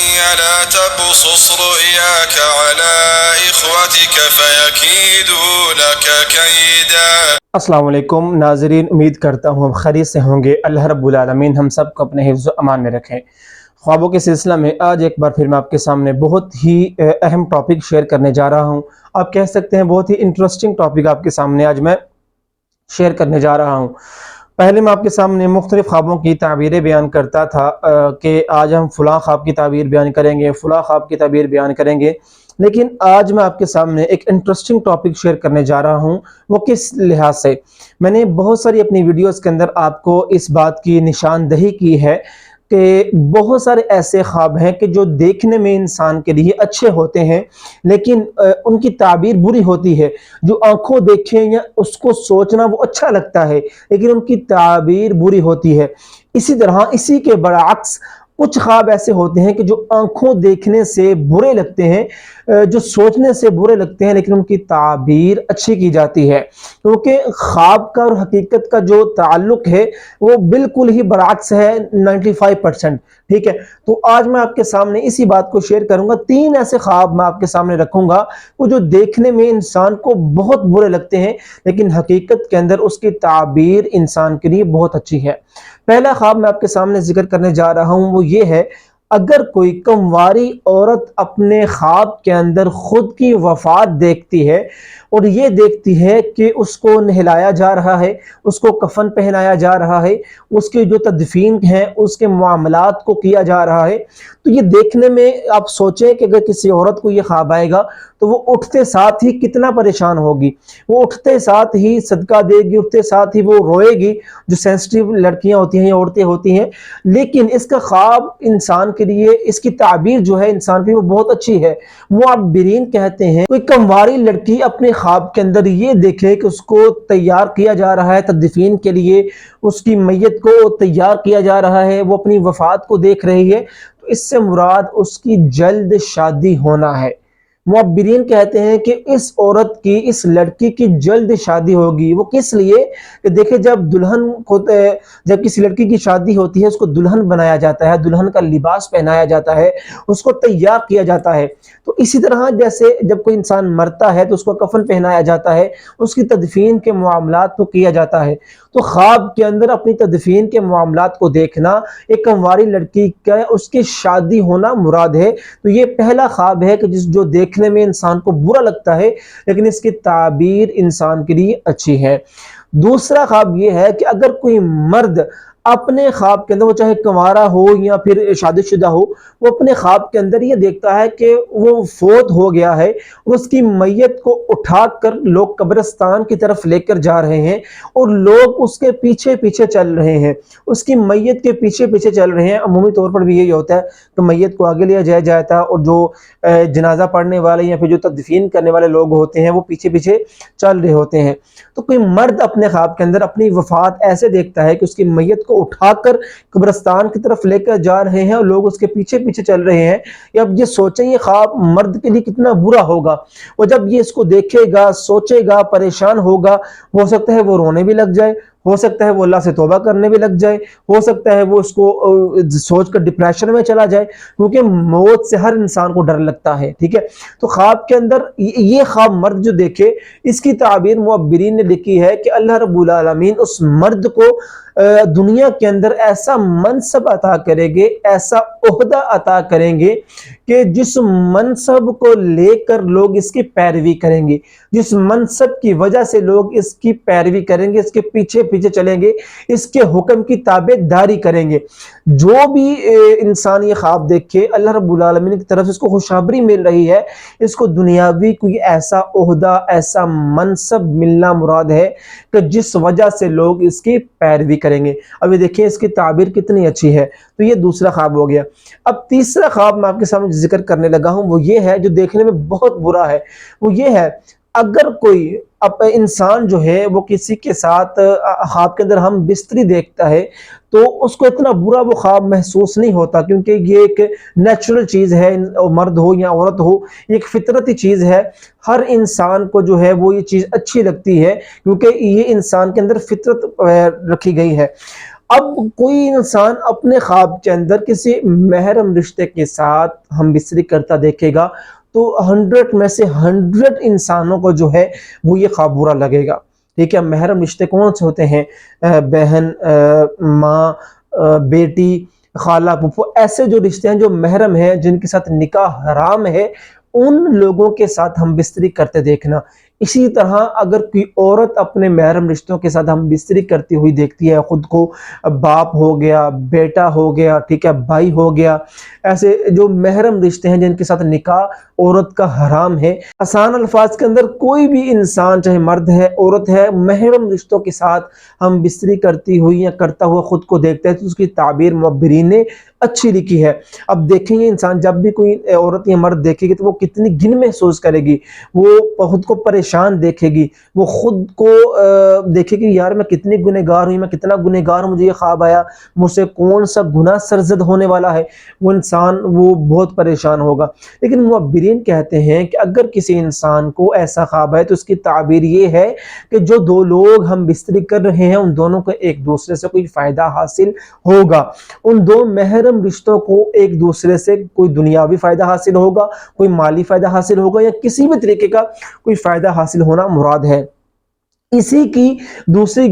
لا تقصص رؤياك على إخوتك فيكيدوا لك كيدا۔ السلام علیکم ناظرین، امید کرتا ہوں ہم خیریت سے ہوں گے۔ اللہ رب العالمین ہم سب کو اپنے حفظ و امان میں رکھیں۔ خوابوں کے سلسلہ میں آج ایک بار پھر میں آپ کے سامنے بہت ہی اہم ٹاپک شیئر کرنے جا رہا ہوں۔ آپ کہہ سکتے ہیں بہت ہی انٹرسٹنگ ٹاپک آپ کے سامنے آج میں شیئر کرنے جا رہا ہوں۔ پہلے میں آپ کے سامنے مختلف خوابوں کی تعبیریں بیان کرتا تھا کہ آج ہم فلاں خواب کی تعبیر بیان کریں گے، فلاں خواب کی تعبیر بیان کریں گے، لیکن آج میں آپ کے سامنے ایک انٹرسٹنگ ٹاپک شیئر کرنے جا رہا ہوں۔ وہ کس لحاظ سے؟ میں نے بہت ساری اپنی ویڈیوز کے اندر آپ کو اس بات کی نشاندہی کی ہے کہ بہت سارے ایسے خواب ہیں کہ جو دیکھنے میں انسان کے لیے اچھے ہوتے ہیں، لیکن ان کی تعبیر بری ہوتی ہے۔ جو آنکھوں دیکھیں یا اس کو سوچنا وہ اچھا لگتا ہے، لیکن ان کی تعبیر بری ہوتی ہے۔ اسی طرح اسی کے برعکس کچھ خواب ایسے ہوتے ہیں کہ جو آنکھوں دیکھنے سے برے لگتے ہیں، جو سوچنے سے برے لگتے ہیں، لیکن ان کی تعبیر اچھی کی جاتی ہے، کیونکہ خواب کا اور حقیقت کا جو تعلق ہے وہ بالکل ہی برعکس ہے 95%۔ ٹھیک ہے، تو آج میں آپ کے سامنے اسی بات کو شیئر کروں گا۔ 3 ایسے خواب میں آپ کے سامنے رکھوں گا وہ جو دیکھنے میں انسان کو بہت برے لگتے ہیں، لیکن حقیقت کے اندر اس کی تعبیر انسان کے لیے بہت اچھی ہے۔ پہلا خواب میں آپ کے سامنے ذکر کرنے جا رہا ہوں، وہ یہ ہے: اگر کوئی کمواری عورت اپنے خواب کے اندر خود کی وفات دیکھتی ہے اور یہ دیکھتی ہے کہ اس کو نہلایا جا رہا ہے، اس کو کفن پہنایا جا رہا ہے، اس کی جو تدفین ہے اس کے معاملات کو کیا جا رہا ہے، تو یہ دیکھنے میں آپ سوچیں کہ اگر کسی عورت کو یہ خواب آئے گا تو وہ اٹھتے ساتھ ہی کتنا پریشان ہوگی۔ وہ اٹھتے ساتھ ہی صدقہ دے گی، اٹھتے ساتھ ہی وہ روئے گی، جو سینسٹیو لڑکیاں ہوتی ہیں یا عورتیں ہوتی ہیں۔ لیکن اس کا خواب انسان کے لیے، اس کی تعبیر جو ہے انسان کی، وہ بہت اچھی ہے۔ معبرین کہتے ہیں کوئی کمواری لڑکی اپنے خواب کے اندر یہ دیکھے کہ اس کو تیار کیا جا رہا ہے تدفین کے لیے، اس کی میت کو تیار کیا جا رہا ہے، وہ اپنی وفات کو دیکھ رہی ہے، تو اس سے مراد اس کی جلد شادی ہونا ہے۔ معبرین کہتے ہیں کہ اس عورت کی، اس لڑکی کی جلد شادی ہوگی۔ وہ کس لیے؟ کہ دیکھیں جب کسی لڑکی کی شادی ہوتی ہے اس کو دلہن بنایا جاتا ہے، دلہن کا لباس پہنایا جاتا ہے، اس کو تیار کیا جاتا ہے۔ تو اسی طرح جیسے جب کوئی انسان مرتا ہے تو اس کو کفن پہنایا جاتا ہے، اس کی تدفین کے معاملات کو کیا جاتا ہے۔ تو خواب کے اندر اپنی تدفین کے معاملات کو دیکھنا، ایک کنواری لڑکی کا اس کی شادی ہونا مراد ہے۔ تو یہ پہلا خواب ہے کہ جو دیکھنے میں انسان کو برا لگتا ہے، لیکن اس کی تعبیر انسان کے لیے اچھی ہے۔ دوسرا خواب یہ ہے کہ اگر کوئی مرد اپنے خواب کے اندر، وہ چاہے کنوارا ہو یا پھر شادی شدہ ہو، وہ اپنے خواب کے اندر یہ دیکھتا ہے کہ وہ فوت ہو گیا ہے، اس کی میت کو اٹھا کر لوگ قبرستان کی طرف لے کر جا رہے ہیں اور لوگ اس کے پیچھے پیچھے چل رہے ہیں، اس کی میت کے پیچھے پیچھے چل رہے ہیں۔ عمومی طور پر بھی یہی ہوتا ہے کہ میت کو آگے لیا جاتا ہے اور جو جنازہ پڑھنے والے یا پھر جو تدفین کرنے والے لوگ ہوتے ہیں وہ پیچھے پیچھے چل رہے ہوتے ہیں۔ تو کوئی مرد اپنے خواب کے اندر اپنی وفات ایسے دیکھتا ہے کہ اس کی میت کو اٹھا کر قبرستان کی طرف لے کر جا رہے ہیں اور لوگ اس کے پیچھے پیچھے چل رہے ہیں۔ یا اب یہ سوچیں یہ خواب مرد کے لیے کتنا برا ہوگا۔ وہ جب یہ اس کو دیکھے گا، سوچے گا، پریشان ہوگا، ہو سکتا ہے وہ رونے بھی لگ جائے، ہو سکتا ہے وہ اللہ سے توبہ کرنے بھی لگ جائے، ہو سکتا ہے وہ اس کو سوچ کر ڈپریشن میں چلا جائے، کیونکہ موت سے ہر انسان کو ڈر لگتا ہے۔ ٹھیک ہے، تو خواب کے اندر یہ خواب مرد جو دیکھے، اس کی تعبیر معبرین نے لکھی ہے کہ اللہ رب العالمین اس مرد کو دنیا کے اندر ایسا منصب عطا کریں گے، ایسا عہدہ عطا کریں گے کہ جس منصب کو لے کر لوگ اس کی پیروی کریں گے، جس منصب کی وجہ سے لوگ اس کی پیروی کریں گے، اس کے پیچھے پیچھے چلیں گے، اس کے حکم کی تابع داری کریں گے۔ جو بھی انسان یہ خواب دیکھے، اللہ رب العالمین کی طرف سے اس کو خوشخبری مل رہی ہے، اس کو دنیاوی کوئی ایسا عہدہ، ایسا منصب ملنا مراد ہے کہ جس وجہ سے لوگ اس کی پیروی کریں گے۔ اب یہ دیکھیں اس کی تعبیر کتنی اچھی ہے۔ تو یہ دوسرا خواب ہو گیا۔ اب تیسرا خواب میں آپ کے سامنے ذکر کرنے لگا ہوں، وہ یہ ہے جو دیکھنے میں بہت برا ہے۔ وہ یہ ہے اگر کوئی انسان جو ہے وہ کسی کے ساتھ خواب کے اندر ہم بستری دیکھتا ہے تو اس کو اتنا برا وہ خواب محسوس نہیں ہوتا، کیونکہ یہ ایک نیچرل چیز ہے، مرد ہو یا عورت ہو، یہ ایک فطرتی چیز ہے۔ ہر انسان کو جو ہے وہ یہ چیز اچھی لگتی ہے، کیونکہ یہ انسان کے اندر فطرت رکھی گئی ہے۔ اب کوئی انسان اپنے خواب کے اندر کسی محرم رشتے کے ساتھ ہم بستری کرتا دیکھے گا تو 100 میں سے 100 انسانوں کو جو ہے وہ یہ خواب برا لگے گا. ٹھیک ہے. محرم رشتے کون سے ہوتے ہیں؟ بہن، ماں، بیٹی، خالہ، پھپھو، ایسے جو رشتے ہیں جو محرم ہیں، جن کے ساتھ نکاح حرام ہے، ان لوگوں کے ساتھ ہم بستری کرتے دیکھنا. اسی طرح اگر کوئی عورت اپنے محرم رشتوں کے ساتھ ہم بستری کرتی ہوئی دیکھتی ہے خود کو، باپ ہو گیا، بیٹا ہو گیا، ٹھیک ہے، بھائی ہو گیا، ایسے جو محرم رشتے ہیں جن کے ساتھ نکاح عورت کا حرام ہے، آسان الفاظ کے اندر کوئی بھی انسان چاہے مرد ہے عورت ہے، محرم رشتوں کے ساتھ ہم بستری کرتی ہوئی یا کرتا ہوا خود کو دیکھتا ہے تو اس کی تعبیر معبرین نے اچھی لکھی ہے. اب دیکھیں گے انسان جب بھی کوئی عورت یا مرد دیکھے گی تو وہ کتنی گن محسوس کرے گی، وہ خود کو پریشان دیکھے گی، وہ خود کو دیکھے گی یار میں کتنی گنہگار ہوں، میں کتنا گنہگار ہوں، مجھے یہ خواب آیا، مجھ سے کون سا گناہ سرزد ہونے والا ہے. وہ انسان وہ بہت پریشان ہوگا. لیکن معبرین کہتے ہیں کہ اگر کسی انسان کو ایسا خواب ہے تو اس کی تعبیر یہ ہے کہ جو دو لوگ ہم بستری کر رہے ہیں ان دونوں کو ایک دوسرے سے کوئی فائدہ حاصل ہوگا، ان دو محرم رشتوں کو ایک دوسرے سے کوئی دنیاوی فائدہ حاصل ہوگا، کوئی مالی فائدہ حاصل ہوگا، یا کسی بھی طریقے کا کوئی فائدہ حاصل ہونا مراد ہے. اسی کی دوسری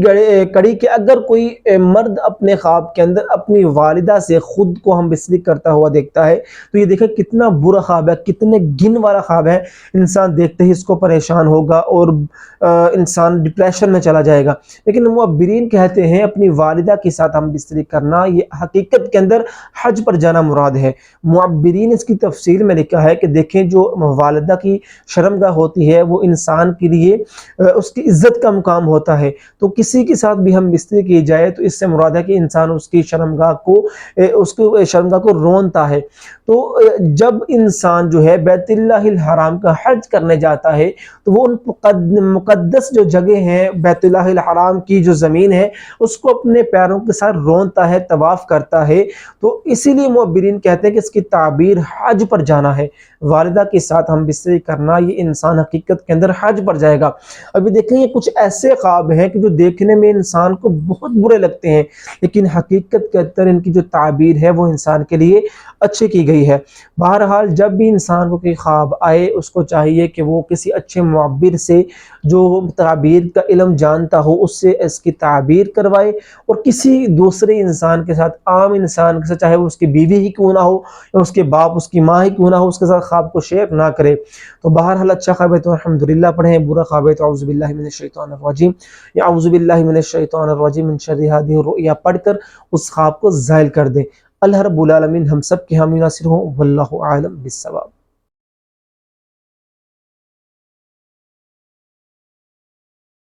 کڑی کہ اگر کوئی مرد اپنے خواب کے اندر اپنی والدہ سے خود کو ہم بستری کرتا ہوا دیکھتا ہے تو یہ دیکھیں کتنا برا خواب ہے، کتنے گن والا خواب ہے. انسان دیکھتے ہی اس کو پریشان ہوگا اور انسان ڈپریشن میں چلا جائے گا. لیکن معبرین کہتے ہیں اپنی والدہ کے ساتھ ہم بستری کرنا یہ حقیقت کے اندر حج پر جانا مراد ہے. معبرین اس کی تفسیر میں لکھا ہے کہ دیکھیں جو والدہ کی شرمگاہ ہوتی ہے وہ انسان کے لیے اس کی عزت کا مقام ہوتا ہے. تو کسی کے ساتھ بھی ہم بستری کی جائے تو اس سے مراد ہے کہ انسان اس کی شرمگاہ کو رونتا ہے. تو جب انسان جو ہے بیت اللہ الحرام کا حج کرنے جاتا ہے تو وہ ان مقدس جو جگہ ہیں، بیت اللہ الحرام کی جو زمین ہے اس کو اپنے پیروں کے ساتھ رونتا ہے، طواف کرتا ہے. تو اسی لیے معبرین کہتے ہیں کہ اس کی تعبیر حج پر جانا ہے. والدہ کے ساتھ ہم بستری کرنا یہ انسان حقیقت کے اندر حج پر جائے گا. ابھی دیکھیں یہ کچھ ایسے خواب ہیں کہ جو دیکھنے میں انسان کو بہت برے لگتے ہیں لیکن حقیقت کے اندر ان کی جو تعبیر ہے وہ انسان کے لیے اچھی کی گئی ہے. بہرحال جب بھی انسان کو کوئی خواب آئے اس کو چاہیے کہ وہ کسی اچھے معبر سے جو تعبیر کا علم جانتا ہو اس سے اس کی تعبیر کروائے، اور کسی دوسرے انسان کے ساتھ، عام انسان کے ساتھ، چاہے وہ اس کی بیوی ہی کیوں نہ ہو یا اس کے باپ، اس کی ماں ہی کیوں نہ ہو، اس کے ساتھ خواب کو شیئر نہ کرے. تو بہرحال اچھا خواب ہے تو الحمدللہ پڑھیں، برا خواب ہے تو اعوذ باللہ من الشیطان الرجیم یا اعوذ باللہ من الشیطان الرجیم من شر ہذہ الرؤیا پڑھ کر اس خواب کو زائل کر دیں. اللہ رب العالمین ہم سب کے حامی ناصر ہوں. واللہ اعلم بالصواب.